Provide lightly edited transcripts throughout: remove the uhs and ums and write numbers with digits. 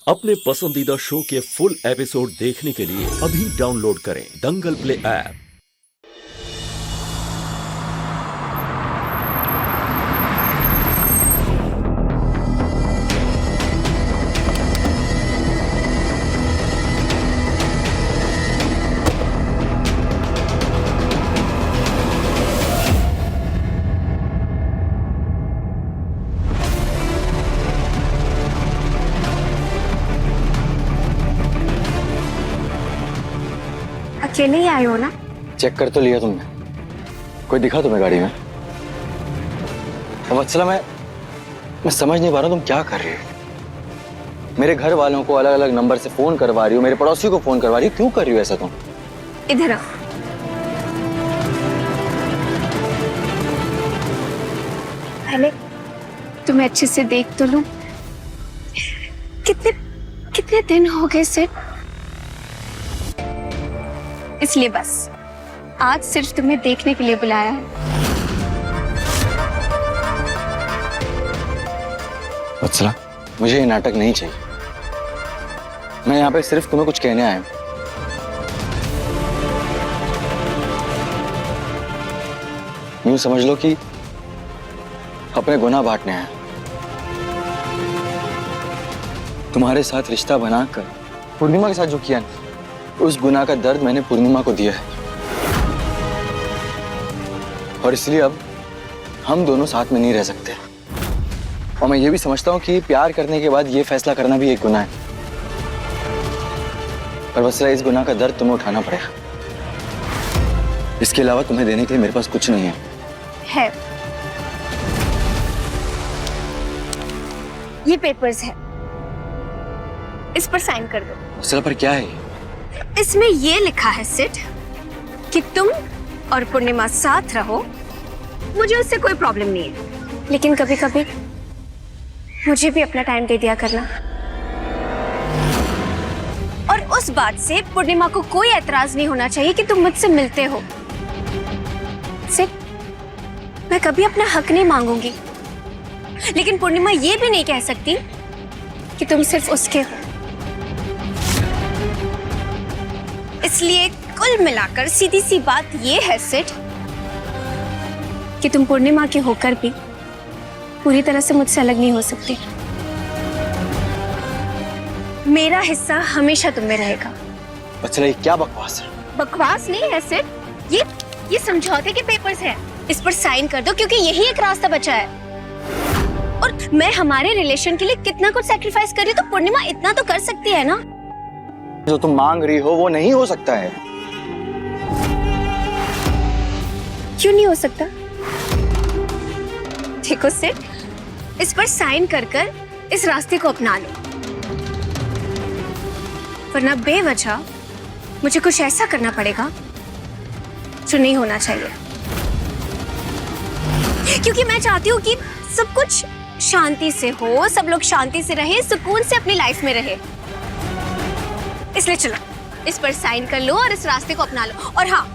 अपने पसंदीदा शो के फुल एपिसोड देखने के लिए अभी डाउनलोड करें दंगल प्ले ऐप। अकेले ही आए हो ना? चेक कर तो लिया तुमने? कोई दिखा तुम्हें गाड़ी में? वत्सला, मैं समझ नहीं पा रहा हूँ तुम क्या कर रही हो। मेरे घर वालों को अलग अलग नंबर से फोन करवा रही हो, मेरे पड़ोसी को फोन करवा रही हो, क्यों कर रही हो ऐसा तुम? इधर आओ। पहले तुम्हें अच्छे से देख तो लूं। कितने दिन हो गए सिर्फ, इसलिए बस आज सिर्फ तुम्हें देखने के लिए बुलाया है। वत्सला, मुझे ये नाटक नहीं चाहिए। मैं यहाँ पे सिर्फ तुम्हें कुछ कहने आया हूँ। यूं समझ लो कि अपने गुनाह बांटने आया। तुम्हारे साथ रिश्ता बनाकर पूर्णिमा के साथ जो किया ना, उस गुनाह का दर्द मैंने पूर्णिमा को दिया है, और इसलिए अब हम दोनों साथ में नहीं रह सकते। और मैं ये भी समझता हूँ कि प्यार करने के बाद ये फैसला करना भी एक गुनाह है, पर वत्सला, इस गुनाह का दर्द तुम्हें उठाना पड़ेगा। इसके अलावा तुम्हें देने के लिए मेरे पास कुछ नहीं है। ये पेपर्स है, इस पर साइन कर दो। वत्सला, पर क्या है? इसमें ये लिखा है सिड कि तुम और पूर्णिमा साथ रहो, मुझे उससे कोई प्रॉब्लम नहीं है, लेकिन कभी कभी मुझे भी अपना टाइम दे दिया करना। और उस बात से पूर्णिमा को कोई एतराज नहीं होना चाहिए कि तुम मुझसे मिलते हो। सिड, मैं कभी अपना हक नहीं मांगूंगी, लेकिन पूर्णिमा ये भी नहीं कह सकती कि तुम सिर्फ उसके हो। इसलिए कुल मिलाकर सीधी सी बात ये है सिड कि तुम पूर्णिमा के होकर भी पूरी तरह से मुझसे अलग नहीं हो सकती। मेरा हिस्सा हमेशा तुम में रहेगा। वत्सला, ये क्या बकवास है? बकवास नहीं है सिड, ये समझौते के पेपर्स हैं। इस पर साइन कर दो, क्योंकि यही एक रास्ता बचा है। और मैं हमारे रिलेशन के लिए कितना कुछ सैक्रिफाइस कर रही हूँ, तो पूर्णिमा इतना तो कर सकती है ना। जो तुम मांग रही हो वो नहीं हो सकता है। क्यों नहीं हो सकता? देखो सिड, इस पर साइन कर कर इस रास्ते को अपना लो, वरना बेवजह मुझे कुछ ऐसा करना पड़ेगा जो नहीं होना चाहिए। क्योंकि मैं चाहती हूँ कि सब कुछ शांति से हो, सब लोग शांति से रहे, सुकून से अपनी लाइफ में रहे। इसलिए चलो, इस पर साइन कर लो और इस रास्ते को अपना लो। और हाँ,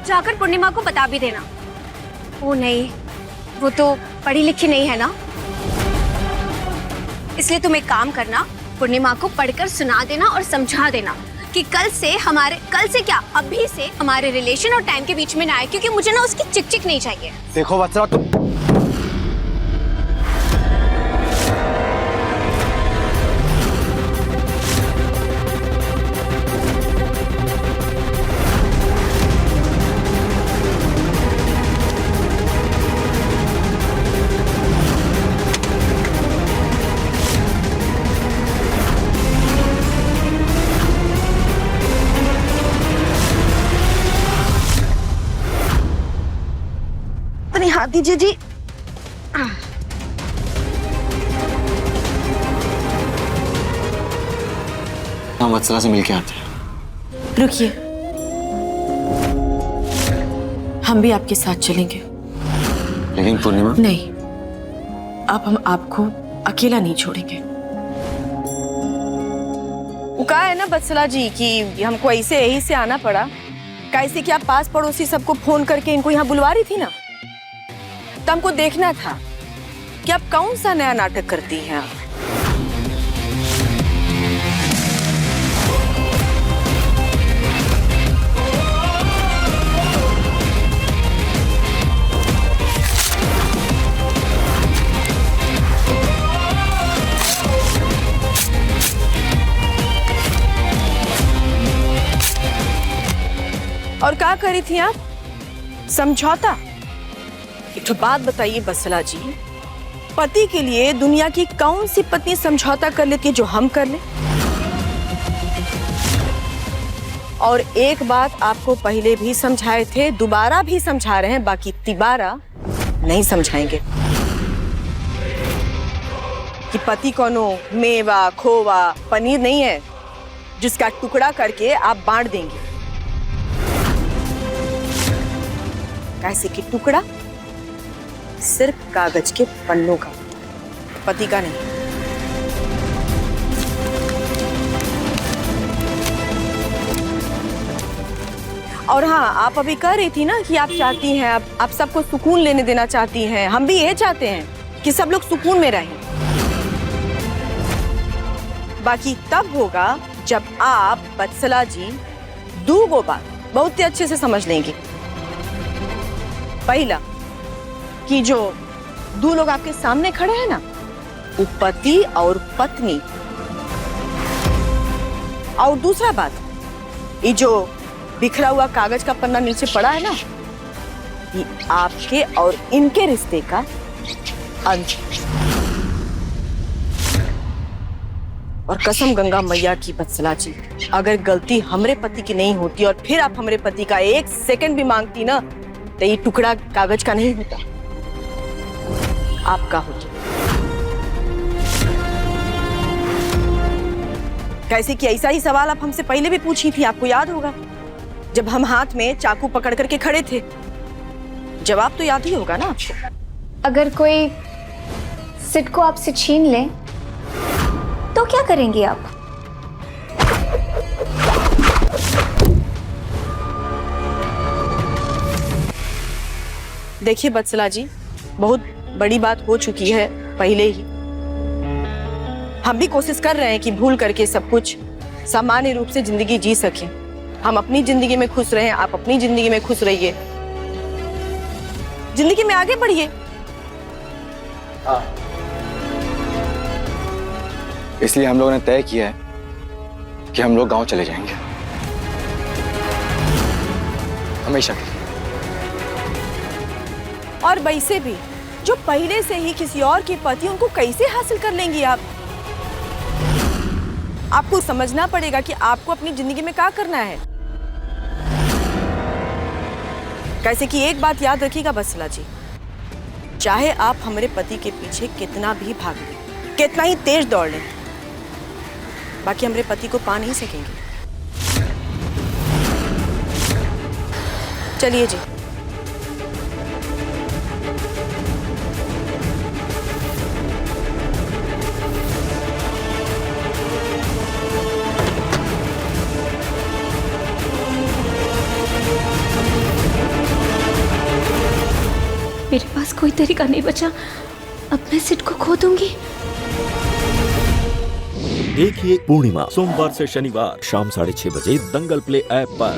जाकर पूर्णिमा को बता भी देना। वो नहीं, वो तो पढ़ी लिखी नहीं है ना, इसलिए तुम एक काम करना, पूर्णिमा को पढ़कर सुना देना और समझा देना कि कल से क्या, अभी से हमारे रिलेशन और टाइम के बीच में ना आए, क्योंकि मुझे ना उसकी चिक चिक नहीं चाहिए। देखो वत्सला, तुम हाथ दीजिए जी। हम वत्सला से मिलके आते हैं। रुकिए, हम भी आपके साथ चलेंगे। लेकिन पूर्णिमा? नहीं, अब हम आपको अकेला नहीं छोड़ेंगे। वो कहा है ना वत्सला जी कि हमको ऐसे यही से आना पड़ा, कैसे कि आप पास पड़ोसी सबको फोन करके इनको यहाँ बुलवा रही थी ना, तो हमको देखना था कि आप कौन सा नया नाटक करती हैं। और क्या करी थी आप? समझौता। एक तो बात बताइए बत्सला जी, पति के लिए दुनिया की कौन सी पत्नी समझौता कर लेती है जो हम कर ले? और एक बात आपको पहले भी समझाए थे, दोबारा भी समझा रहे हैं, बाकी तिबारा नहीं समझाएंगे कि पति कोनो मेवा, खोवा, पनीर नहीं है जिसका टुकड़ा करके आप बांट देंगे। कैसे कि टुकड़ा सिर्फ कागज के पन्नों का, पति का नहीं। और हाँ, आप अभी कह रही थी ना कि आप चाहती हैं, आप सबको सुकून लेने देना चाहती हैं। हम भी यह चाहते हैं कि सब लोग सुकून में रहें। बाकी तब होगा जब आप बत्सला जी दो बात बहुत ही अच्छे से समझ लेंगे। पहला कि जो दो लोग आपके सामने खड़े हैं ना, वो पति और पत्नी। और दूसरा बात, ये जो बिखरा हुआ कागज का पन्ना नीचे पड़ा है ना, ये आपके और इनके रिश्ते का अंत। और कसम गंगा मैया की बत्सला जी, अगर गलती हमरे पति की नहीं होती और फिर आप हमरे पति का 1 सेकंड भी मांगती ना, तो ये टुकड़ा कागज का नहीं होता, आपका होता। कैसे कि ऐसा ही सवाल आप हमसे पहले भी पूछी थी, आपको याद होगा, जब हम हाथ में चाकू पकड़ करके खड़े थे। जवाब तो याद ही होगा ना आपको। अगर कोई सिड को आपसे छीन ले तो क्या करेंगी आप? देखिए बत्सला जी, बहुत बड़ी बात हो चुकी है पहले ही। हम भी कोशिश कर रहे हैं कि भूल करके सब कुछ सामान्य रूप से जिंदगी जी सकें। हम अपनी जिंदगी में खुश रहें, आप अपनी जिंदगी में खुश रहिए, जिंदगी में आगे बढ़िए। इसलिए हम लोगों ने तय किया है कि हम लोग गांव चले जाएंगे, हमेशा के लिए। और वैसे भी जो पहले से ही किसी और के पति, उनको कैसे हासिल कर लेंगी आप? आपको समझना पड़ेगा कि आपको अपनी जिंदगी में क्या करना है। कैसे कि एक बात याद रखिएगा बत्सला जी, चाहे आप हमारे पति के पीछे कितना भी भाग लें, कितना ही तेज दौड़ लें, बाकी हमारे पति को पा नहीं सकेंगे। चलिए जी। मेरे पास कोई तरीका नहीं बचा, अब मैं सिड को खो दूंगी। देखिए पूर्णिमा सोमवार से शनिवार शाम 6:30 बजे दंगल प्ले ऐप पर।